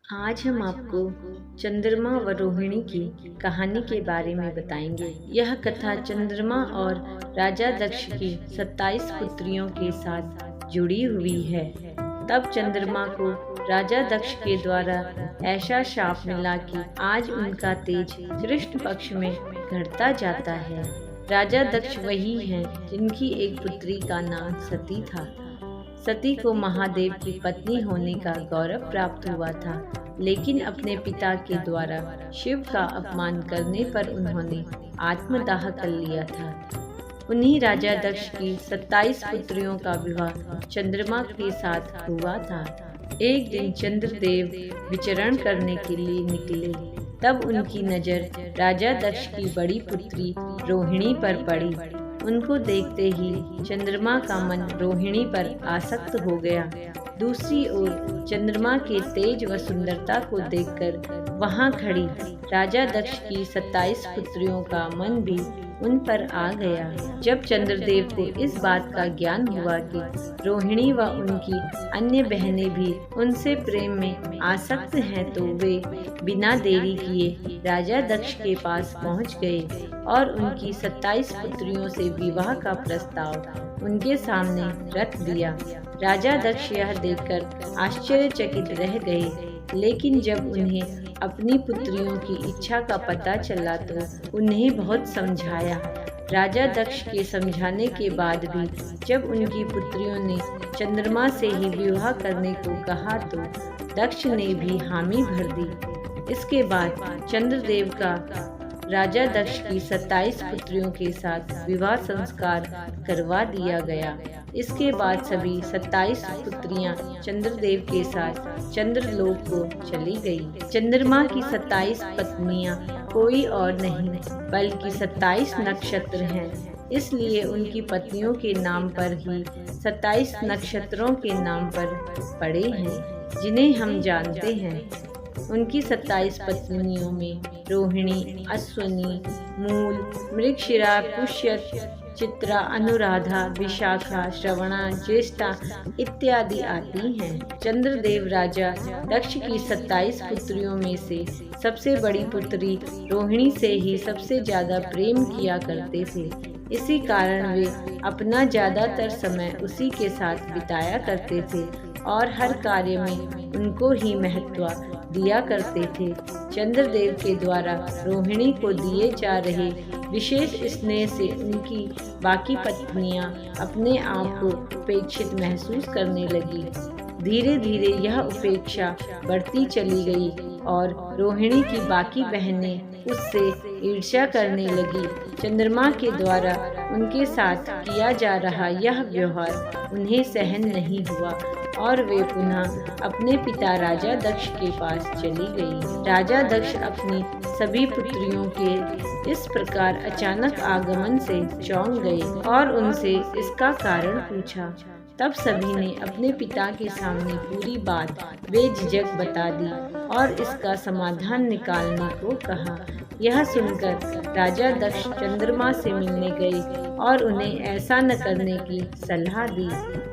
आज हम आपको चंद्रमा व रोहिणी की कहानी के बारे में बताएंगे। यह कथा चंद्रमा और राजा दक्ष की 27 पुत्रियों के साथ जुड़ी हुई है। तब चंद्रमा को राजा दक्ष के द्वारा ऐसा शाप मिला कि आज उनका तेज कृष्ण पक्ष में घटता जाता है। राजा दक्ष वही हैं जिनकी एक पुत्री का नाम सती था। सती को महादेव की पत्नी होने का गौरव प्राप्त हुआ था, लेकिन अपने पिता के द्वारा शिव का अपमान करने पर उन्होंने आत्मदाह कर लिया था। उन्हीं राजा दक्ष की 27 पुत्रियों का विवाह चंद्रमा के साथ हुआ था। एक दिन चंद्रदेव विचरण करने के लिए निकले, तब उनकी नजर राजा दक्ष की बड़ी पुत्री रोहिणी पर पड़ी। उनको देखते ही चंद्रमा का मन रोहिणी पर आसक्त हो गया। दूसरी ओर चंद्रमा के तेज व सुंदरता को देखकर वहां खड़ी राजा दक्ष की 27 पुत्रियों का मन भी उन पर आ गया। जब चंद्रदेव को इस बात का ज्ञान हुआ कि रोहिणी व उनकी अन्य बहनें भी उनसे प्रेम में आसक्त हैं, तो वे बिना देरी किए राजा दक्ष के पास पहुंच गए और उनकी 27 पुत्रियों से विवाह का प्रस्ताव उनके सामने रख दिया। राजा दक्ष यह देखकर आश्चर्यचकित रह गए, लेकिन जब उन्हें अपनी पुत्रियों की इच्छा का पता चला तो उन्हें बहुत समझाया। राजा दक्ष के समझाने के बाद भी जब उनकी पुत्रियों ने चंद्रमा से ही विवाह करने को कहा तो दक्ष ने भी हामी भर दी। इसके बाद चंद्रदेव का राजा दक्ष की 27 पुत्रियों के साथ विवाह संस्कार करवा दिया गया। इसके बाद सभी 27 पुत्रियां चंद्रदेव के साथ चंद्रलोक को चली गई। चंद्रमा की 27 पत्नियां कोई और नहीं बल्कि 27 नक्षत्र हैं। इसलिए उनकी पत्नियों के नाम पर ही 27 नक्षत्रों के नाम पर पड़े हैं, जिन्हें हम जानते हैं। उनकी 27 पत्नियों में रोहिणी, अश्विनी, मूल, मृगशिरा, पुष्य, चित्रा, अनुराधा, विशाखा, श्रवणा, ज्येष्ठा इत्यादि आती हैं। चंद्रदेव राजा दक्ष की 27 पुत्रियों में से सबसे बड़ी पुत्री रोहिणी से ही सबसे ज्यादा प्रेम किया करते थे। इसी कारण वे अपना ज्यादातर समय उसी के साथ बिताया करते थे और हर कार्य में उनको ही महत्व दिया करते थे। चंद्रदेव के द्वारा रोहिणी को दिए जा रहे विशेष स्नेह से उनकी बाकी पत्नियां अपने आप को उपेक्षित महसूस करने लगी। धीरे धीरे यह उपेक्षा बढ़ती चली गई और रोहिणी की बाकी बहनें उससे ईर्ष्या करने लगी। चंद्रमा के द्वारा उनके साथ किया जा रहा यह व्यवहार उन्हें सहन नहीं हुआ और वे पुनः अपने पिता राजा दक्ष के पास चली गई। राजा दक्ष अपनी सभी पुत्रियों के इस प्रकार अचानक आगमन से चौंक गए और उनसे इसका कारण पूछा। तब सभी ने अपने पिता के सामने पूरी बात बेझिझक बता दी और इसका समाधान निकालने को कहा। यह सुनकर राजा दक्ष चंद्रमा से मिलने गए और उन्हें ऐसा न करने की सलाह दी।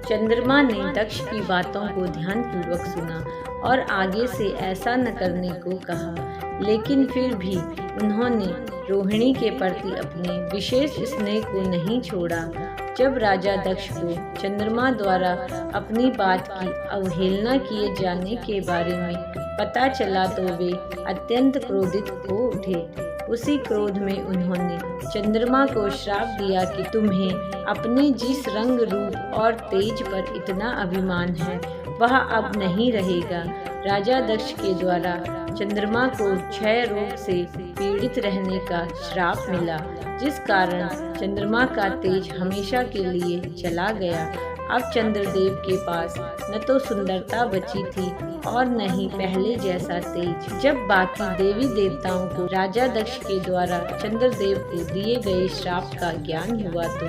चंद्रमा ने दक्ष की बातों को ध्यानपूर्वक सुना और आगे से ऐसा न करने को कहा, लेकिन फिर भी उन्होंने रोहिणी के प्रति अपने विशेष स्नेह को नहीं छोड़ा। जब राजा दक्ष को चंद्रमा द्वारा अपनी बात की अवहेलना किए जाने के बारे में पता चला तो वे अत्यंत क्रोधित हो उठे। उसी क्रोध में उन्होंने चंद्रमा को श्राप दिया कि तुम्हें अपने जिस रंग, रूप और तेज पर इतना अभिमान है वह अब नहीं रहेगा। राजा दक्ष के द्वारा चंद्रमा को क्षय रोग से पीड़ित रहने का श्राप मिला, जिस कारण चंद्रमा का तेज हमेशा के लिए चला गया। अब चंद्रदेव के पास न तो सुंदरता बची थी और न ही पहले जैसा तेज। जब बाकी देवी देवताओं को राजा दक्ष के द्वारा चंद्रदेव को दिए गए श्राप का ज्ञान हुआ तो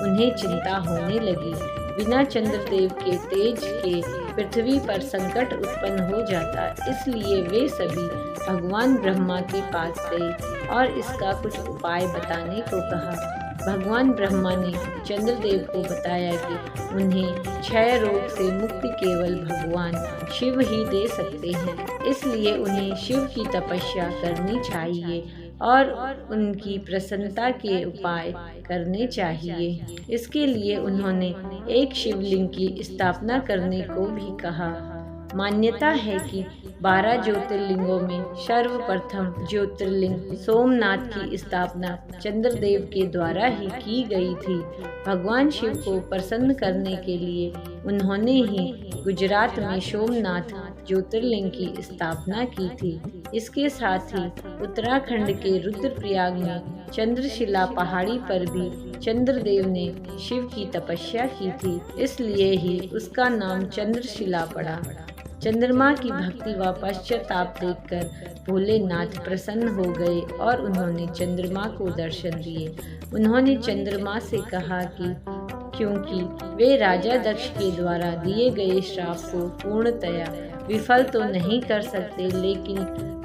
उन्हें चिंता होने लगी। बिना चंद्रदेव के तेज के पृथ्वी पर संकट उत्पन्न हो जाता, इसलिए वे सभी भगवान ब्रह्मा के पास गए और इसका कुछ उपाय बताने को कहा। भगवान ब्रह्मा ने चंद्रदेव को बताया कि उन्हें क्षय रोग से मुक्ति केवल भगवान शिव ही दे सकते हैं, इसलिए उन्हें शिव की तपस्या करनी चाहिए और उनकी प्रसन्नता के उपाय करने चाहिए। इसके लिए उन्होंने एक शिवलिंग की स्थापना करने को भी कहा। मान्यता है कि 12 ज्योतिर्लिंगों में सर्वप्रथम ज्योतिर्लिंग सोमनाथ की स्थापना चंद्रदेव के द्वारा ही की गई थी। भगवान शिव को प्रसन्न करने के लिए उन्होंने ही गुजरात में सोमनाथ ज्योतिर्लिंग की स्थापना की थी। इसके साथ ही उत्तराखंड के रुद्रप्रयाग में चंद्रशिला पहाड़ी पर भी चंद्रदेव ने शिव की तपस्या की थी, इसलिए ही उसका नाम चंद्रशिला पड़ा। चंद्रमा की भक्ति व पश्चाताप देखकर भोलेनाथ प्रसन्न हो गए और उन्होंने चंद्रमा को दर्शन दिए। उन्होंने चंद्रमा से कहा कि क्योंकि वे राजा दक्ष के द्वारा दिए गए श्राप को पूर्णतया विफल तो नहीं कर सकते, लेकिन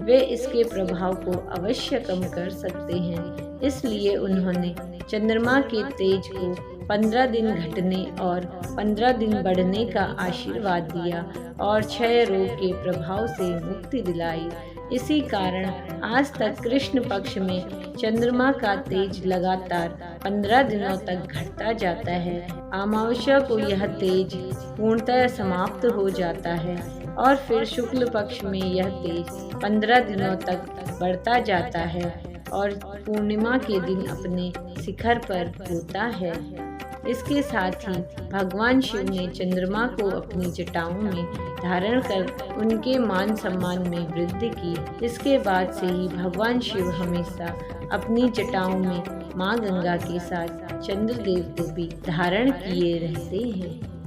वे इसके प्रभाव को अवश्य कम कर सकते हैं। इसलिए उन्होंने चंद्रमा के तेज को 15 दिन घटने और 15 दिन बढ़ने का आशीर्वाद दिया और क्षय रोग के प्रभाव से मुक्ति दिलाई। इसी कारण आज तक कृष्ण पक्ष में चंद्रमा का तेज लगातार 15 दिनों तक घटता जाता है। अमावस्या को यह तेज पूर्णतः समाप्त हो जाता है और फिर शुक्ल पक्ष में यह तेज 15 दिनों तक बढ़ता जाता है और पूर्णिमा के दिन अपने शिखर पर होता है। इसके साथ ही भगवान शिव ने चंद्रमा को अपनी जटाओं में धारण कर उनके मान सम्मान में वृद्धि की। इसके बाद से ही भगवान शिव हमेशा अपनी जटाओं में माँ गंगा के साथ चंद्रदेव को भी धारण किए रहते हैं।